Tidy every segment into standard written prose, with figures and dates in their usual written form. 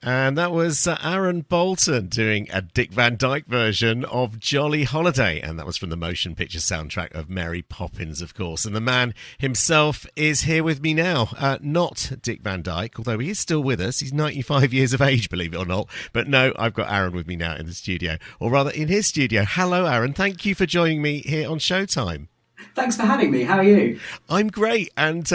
And that was Aaron Bolton doing a Dick Van Dyke version of Jolly Holiday. And that was from the motion picture soundtrack of Mary Poppins, of course. And the man himself is here with me now. Not Dick Van Dyke, although he is still with us. He's 95 years of age, believe it or not. But no, I've got Aaron with me now in the studio, or rather in his studio. Hello, Aaron. Thank you for joining me here on Showtime. Thanks for having me. How are you? I'm great. And,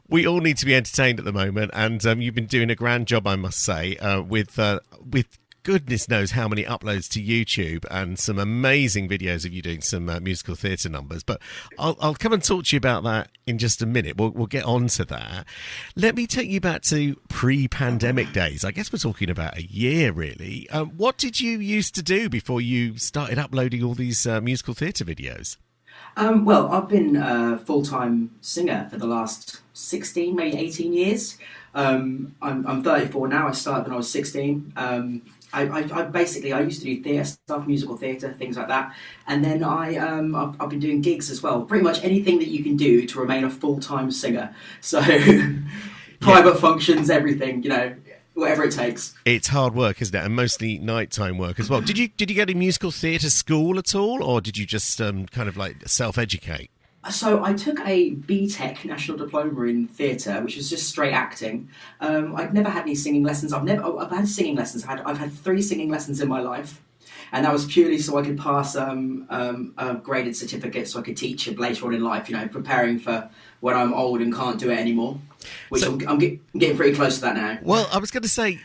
we all need to be entertained at the moment. And you've been doing a grand job, I must say, with goodness knows how many uploads to YouTube and some amazing videos of you doing some musical theatre numbers. But I'll come and talk to you about that in just a minute. We'll get on to that. Let me take you back to pre-pandemic days. I guess we're talking about a year, really. What did you used to do before you started uploading all these musical theatre videos? Well, I've been a full-time singer for the last 16, maybe 18 years. I'm 34 now. I started when I was 16. I basically used to do theatre stuff, musical theatre, things like that. And then I've been doing gigs as well. Pretty much anything that you can do to remain a full-time singer. So private functions, everything, whatever it takes. It's hard work, isn't it? And mostly nighttime work as well. Did you get a musical theatre school at all, or did you just kind of like self-educate? So I took a BTEC National Diploma in Theatre, which was just straight acting. I'd never had any singing lessons. I've had singing lessons. I've had 3 singing lessons in my life. And that was purely so I could pass a graded certificate so I could teach it later on in life, preparing for when I'm old and can't do it anymore. Which I'm getting pretty close to that now. Well, I was going to say,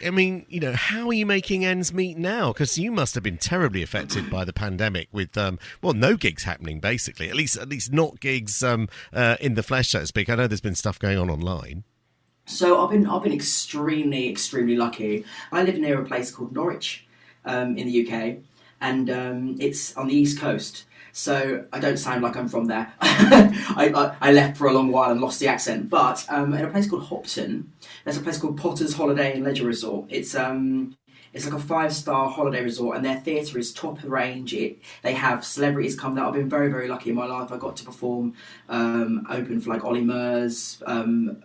how are you making ends meet now? Because you must have been terribly affected by the pandemic with, no gigs happening, basically. At least not gigs in the flesh, so to speak. I know there's been stuff going on online. So I've been extremely, extremely lucky. I live near a place called Norwich in the UK, and it's on the East Coast. So I don't sound like I'm from there. I left for a long while and lost the accent. But in a place called Hopton, there's a place called Potter's Holiday and Leisure Resort. It's like a 5-star holiday resort, and their theatre is top of the range. They have celebrities come there. I've been very, very lucky in my life. I got to perform open for like Ollie Murs,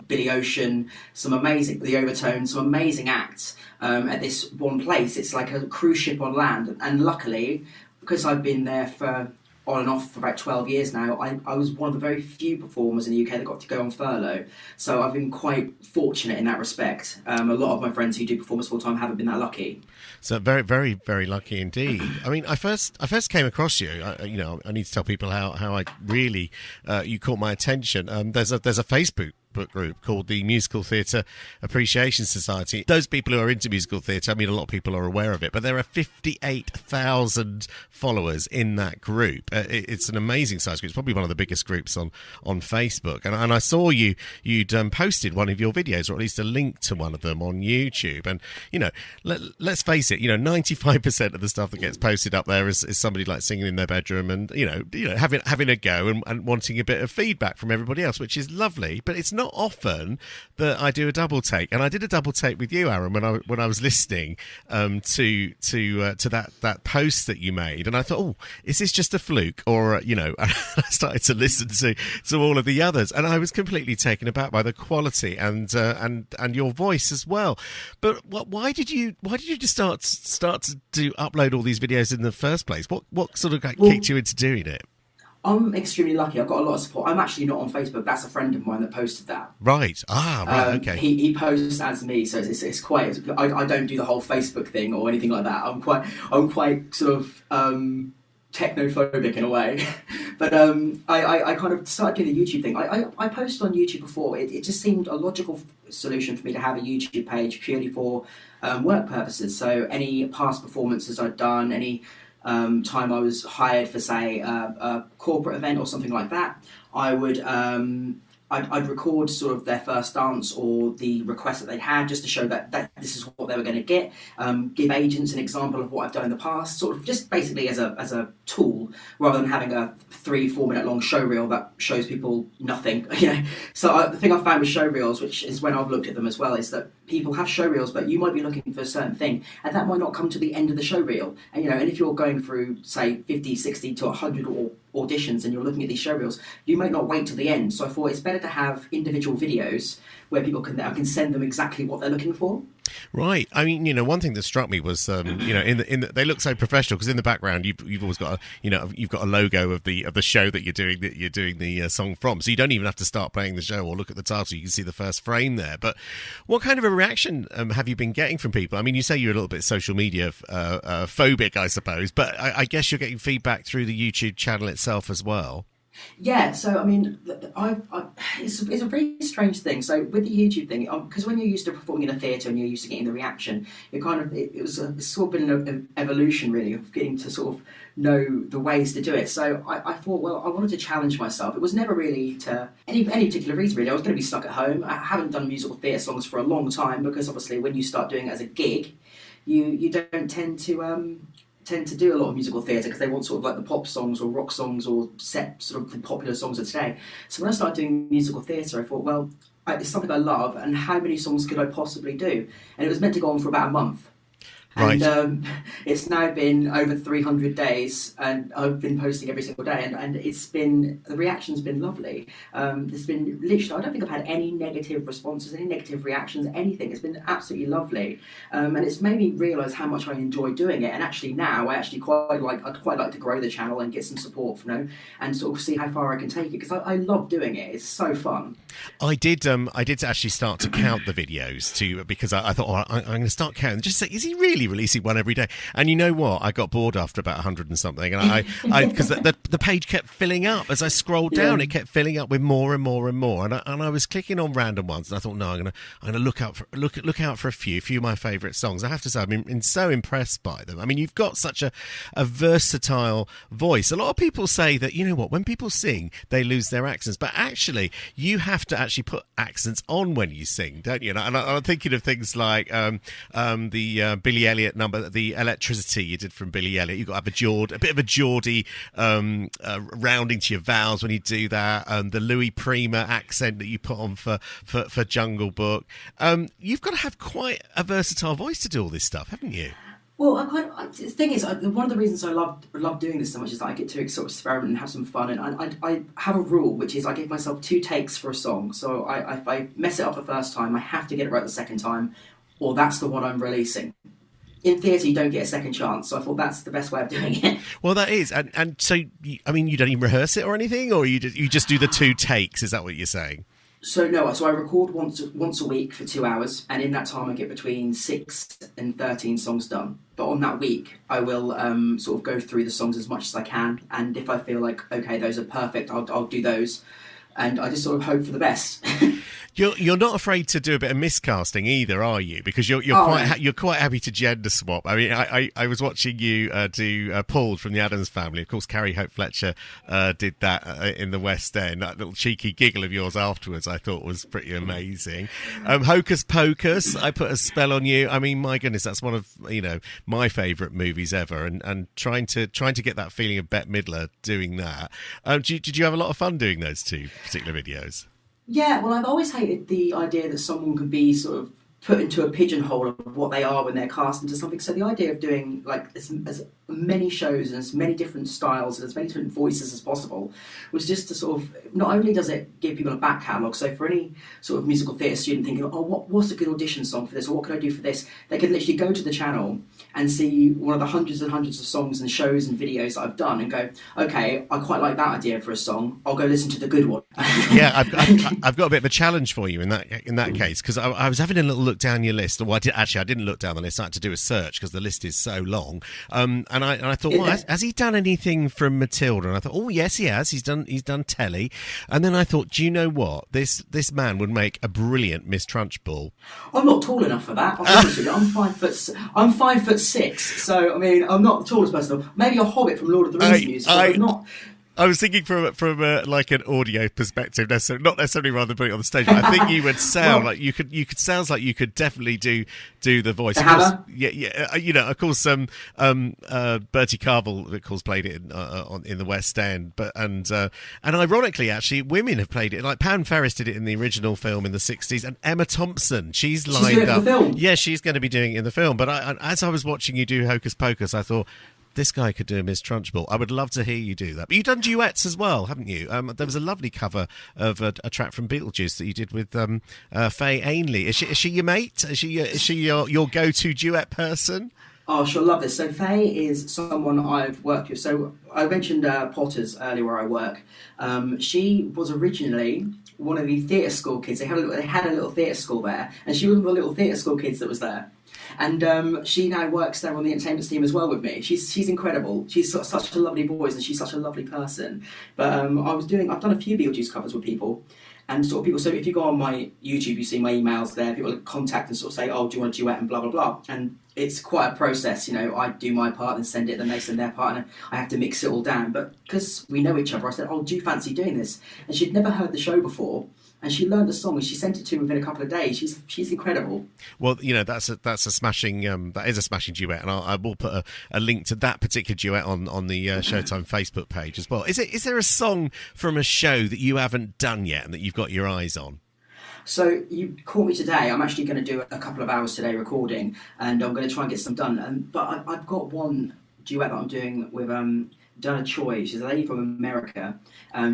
Billy Ocean, The Overtones, some amazing acts at this one place. It's like a cruise ship on land, and luckily, because I've been there for on and off for about 12 years now, I was one of the very few performers in the UK that got to go on furlough. So I've been quite fortunate in that respect. A lot of my friends who do performance full time haven't been that lucky. So very, very, very lucky indeed. I mean, I first came across you. I need to tell people how I really you caught my attention. There's a Facebook group called the Musical Theatre Appreciation Society. Those people who are into musical theatre, a lot of people are aware of it, but there are 58,000 followers in that group. It's an amazing size group. It's probably one of the biggest groups on Facebook. And I saw you'd posted one of your videos, or at least a link to one of them on YouTube. And, let's face it, 95% of the stuff that gets posted up there is somebody like singing in their bedroom and, having a go and wanting a bit of feedback from everybody else, which is lovely. But it's not often that I do a double take, and I did a double take with you, Aaron, when I was listening to that post that you made, and I thought, is this just a fluke, or I started to listen to all of the others, and I was completely taken aback by the quality and your voice as well. But why did you just start to upload all these videos in the first place? What sort of kicked you into doing it? I'm extremely lucky. I've got a lot of support. I'm actually not on Facebook. That's a friend of mine that posted that. Right. Right. Okay. He posts as me, so it's quite. I don't do the whole Facebook thing or anything like that. I'm quite sort of technophobic in a way. But I kind of started doing the YouTube thing. I posted on YouTube before. It just seemed a logical solution for me to have a YouTube page purely for work purposes. So any past performances I'd done, any time I was hired for, say, a corporate event or something like that, I would I'd record sort of their first dance or the request that they had, just to show that this is what they were going to get. Give agents an example of what I've done in the past, sort of just basically as a tool, rather than having a 3-4 minute long show reel that shows people nothing. So the thing I've found with show reels, which is when I've looked at them as well, is that people have show reels, but you might be looking for a certain thing, and that might not come to the end of the show reel. And and if you're going through, say, 50, 60 to 100 auditions and you're looking at these show reels, you might not wait till the end. So I thought it's better to have individual videos where people can send them exactly what they're looking for. Right. I mean, one thing that struck me was, they look so professional because in the background you've always got you've got a logo of the show that you're doing the song from. So you don't even have to start playing the show or look at the title. You can see the first frame there. But what kind of a reaction have you been getting from people? I mean, you say you're a little bit social media phobic, I suppose, but I guess you're getting feedback through the YouTube channel itself as well. Yeah, so I mean, it's a very strange thing. So with the YouTube thing, because when you're used to performing in a theatre and you're used to getting the reaction, it's sort of been an evolution really of getting to sort of know the ways to do it. So I thought, well, I wanted to challenge myself. It was never really to any particular reason really. I was going to be stuck at home. I haven't done musical theatre songs for a long time because obviously when you start doing it as a gig, you don't tend to do a lot of musical theatre because they want sort of like the pop songs or rock songs or set sort of the popular songs of today. So when I started doing musical theatre, I thought, well, it's something I love, and how many songs could I possibly do? And it was meant to go on for about a month. Right. And it's now been over 300 days, and I've been posting every single day, and the reaction's been lovely. There's been literally, I don't think I've had any negative responses, any negative reactions, anything. It's been absolutely lovely, and it's made me realise how much I enjoy doing it. And actually now, I'd quite like to grow the channel and get some support, and sort of see how far I can take it because I love doing it. It's so fun. I did actually start to count the videos too because I thought, I'm going to start counting. Just say, is he really releasing one every day? And you know what? I got bored after about 100 and something, and I because the page kept filling up as I scrolled down. It kept filling up with more and more and more, and I was clicking on random ones, and I thought, no, I'm gonna look out for a few of my favourite songs. I have to say, I've been so impressed by them. I mean, you've got such a versatile voice. A lot of people say that, you know what, when people sing, they lose their accents, but actually, you have to actually put accents on when you sing, don't you? And I'm thinking of things like the Billy Elliot number, the Electricity you did from Billy Elliot. You've got to have a bit of a Geordie rounding to your vowels when you do that, and the Louis Prima accent that you put on for Jungle Book. You've got to have quite a versatile voice to do all this stuff, haven't you? Well, the thing is, one of the reasons I love doing this so much is that I get to sort of experiment and have some fun. And I have a rule, which is I give myself 2 takes for a song. So if I mess it up the first time, I have to get it right the second time, or that's the one I'm releasing. In theatre, you don't get a second chance, so I thought that's the best way of doing it. Well, that is, and so I mean, you don't even rehearse it or anything, or you just do the 2 takes. Is that what you're saying? So no, I record once a week for 2 hours, and in that time I get between 6 and 13 songs done. But on that week, I will sort of go through the songs as much as I can, and if I feel like, okay, those are perfect, I'll do those, and I just sort of hope for the best. You're not afraid to do a bit of miscasting either, are you? Because you're quite happy to gender swap. I mean, I was watching you do Paul from the Addams Family. Of course, Carrie Hope Fletcher did that in the West End. That little cheeky giggle of yours afterwards, I thought, was pretty amazing. Hocus Pocus, I Put a Spell on You. I mean, my goodness, that's one of my favourite movies ever. And trying to get that feeling of Bette Midler doing that. Did you have a lot of fun doing those 2 particular videos? Yeah, well, I've always hated the idea that someone can be sort of put into a pigeonhole of what they are when they're cast into something. So the idea of doing like as many shows and as many different styles and as many different voices as possible was just to sort of, not only does it give people a back catalogue, so for any sort of musical theatre student thinking, oh, what's a good audition song for this, or what could I do for this, they can literally go to the channel and see one of the hundreds and hundreds of songs and shows and videos that I've done and go, okay, I quite like that idea for a song, I'll go listen to the good one. Yeah, I've got a bit of a challenge for you in that case, because I was having a little look down your list. Well, I didn't look down the list. I had to do a search because the list is so long. And I thought, well, has he done anything from Matilda? And I thought, oh yes, he has. He's done telly. And then I thought, do you know what? This man would make a brilliant Miss Trunchbull. I'm not tall enough for that. I'm 5'6", so I mean, I'm not the tallest person. Maybe a hobbit from Lord of the Rings music. I'm not. I was thinking from like an audio perspective, not necessarily rather putting it on the stage, but I think you would sound like you could sounds like you could definitely do the voice. Of course, yeah. Of course, Bertie Carvel, of course, played it in the West End, and ironically, actually, women have played it. Like Pam Ferris did it in the original film in the '60s, and Emma Thompson, she's lined up. The film. Yeah, she's going to be doing it in the film. But as I was watching you do Hocus Pocus, I thought, this guy could do a Miss Trunchbull. I would love to hear you do that. But you've done duets as well, haven't you? There was a lovely cover of a track from Beetlejuice that you did with Faye Ainley. Is she your mate? Is she your go-to duet person? Oh, she'll love this. So Faye is someone I've worked with. So I mentioned Potters earlier where I work. She was originally one of the theatre school kids. They had a little theatre school there, and she was one of the little theatre school kids that was there. And she now works there on the entertainment team as well with me. She's incredible. She's such a lovely voice, and she's such a lovely person. But I've done a few Beetlejuice covers with people. And sort of people, so if you go on my YouTube, you see my emails there, people contact and sort of say, oh, do you want a duet and blah, blah, blah. And it's quite a process, I do my part and send it, then they send their part, and I have to mix it all down. But because we know each other, I said, oh, do you fancy doing this? And she'd never heard the show before. And she learned the song, and she sent it to me within a couple of days. She's incredible. Well, that's a smashing that is a smashing duet, and I will put a link to that particular duet on the Showtime Facebook page as well. Is there a song from a show that you haven't done yet and that you've got your eyes on? So you caught me today. I'm actually going to do a couple of hours today recording, and I'm going to try and get some done. But I've got one duet that I'm doing with Donna Choi. She's a lady from America.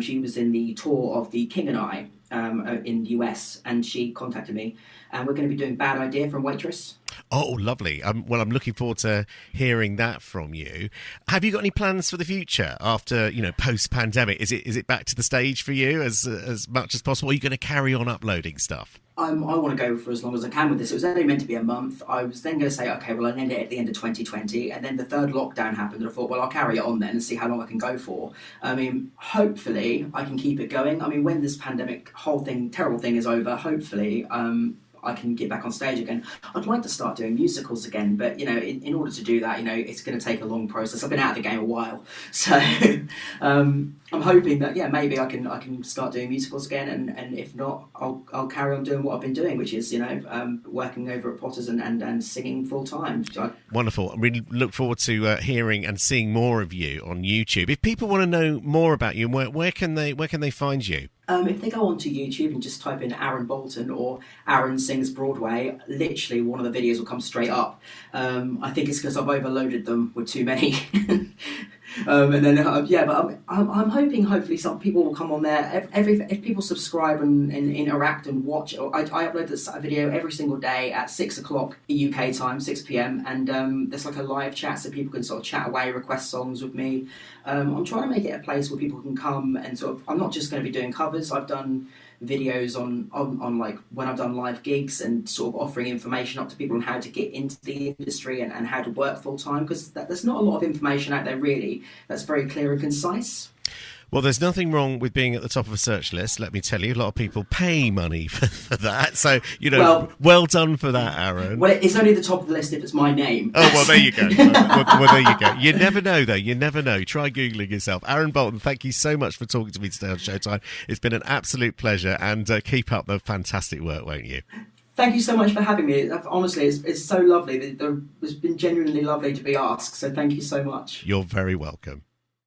She was in the tour of The King and I in the US, and she contacted me, and we're going to be doing Bad Idea from Waitress. Oh, lovely. Well, I'm looking forward to hearing that from you. Have you got any plans for the future after, post-pandemic? Is it back to the stage for you as much as possible? Are you going to carry on uploading stuff? I want to go for as long as I can with this. It was only meant to be a month. I was then going to say, okay, well, I'll end it at the end of 2020. And then the third lockdown happened, and I thought, well, I'll carry it on then and see how long I can go for. Hopefully I can keep it going. When this pandemic terrible thing is over, hopefully I can get back on stage again. I'd like to start doing musicals again, but in order to do that, it's going to take a long process. I've been out of the game a while, so I'm hoping that maybe I can start doing musicals again, and if not, I'll carry on doing what I've been doing, which is working over at Potters and singing full time. Wonderful. I really look forward to hearing and seeing more of you on YouTube. If people want to know more about you, where can they find you? If they go onto YouTube and just type in Aaron Bolton or Aaron Sings Broadway, literally one of the videos will come straight up. I think it's because I've overloaded them with too many. But I'm hoping hopefully some people will come on there. If people subscribe and interact and watch, I upload this video every single day at 6 o'clock UK time, 6 p.m. and there's like a live chat so people can sort of chat away, request songs with me. I'm trying to make it a place where people can come and sort of, I'm not just going to be doing covers. I've done videos on like when I've done live gigs and sort of offering information up to people on how to get into the industry and how to work full time, because there's not a lot of information out there really that's very clear and concise. Well, there's nothing wrong with being at the top of a search list, let me tell you. A lot of people pay money for that. So, well done for that, Aaron. Well, it's only the top of the list if it's my name. Oh, well, there you go. Well, there you go. You never know, though. You never know. Try Googling yourself. Aaron Bolton, thank you so much for talking to me today on Showtime. It's been an absolute pleasure, and keep up the fantastic work, won't you? Thank you so much for having me. Honestly, it's so lovely. It's been genuinely lovely to be asked, so thank you so much. You're very welcome.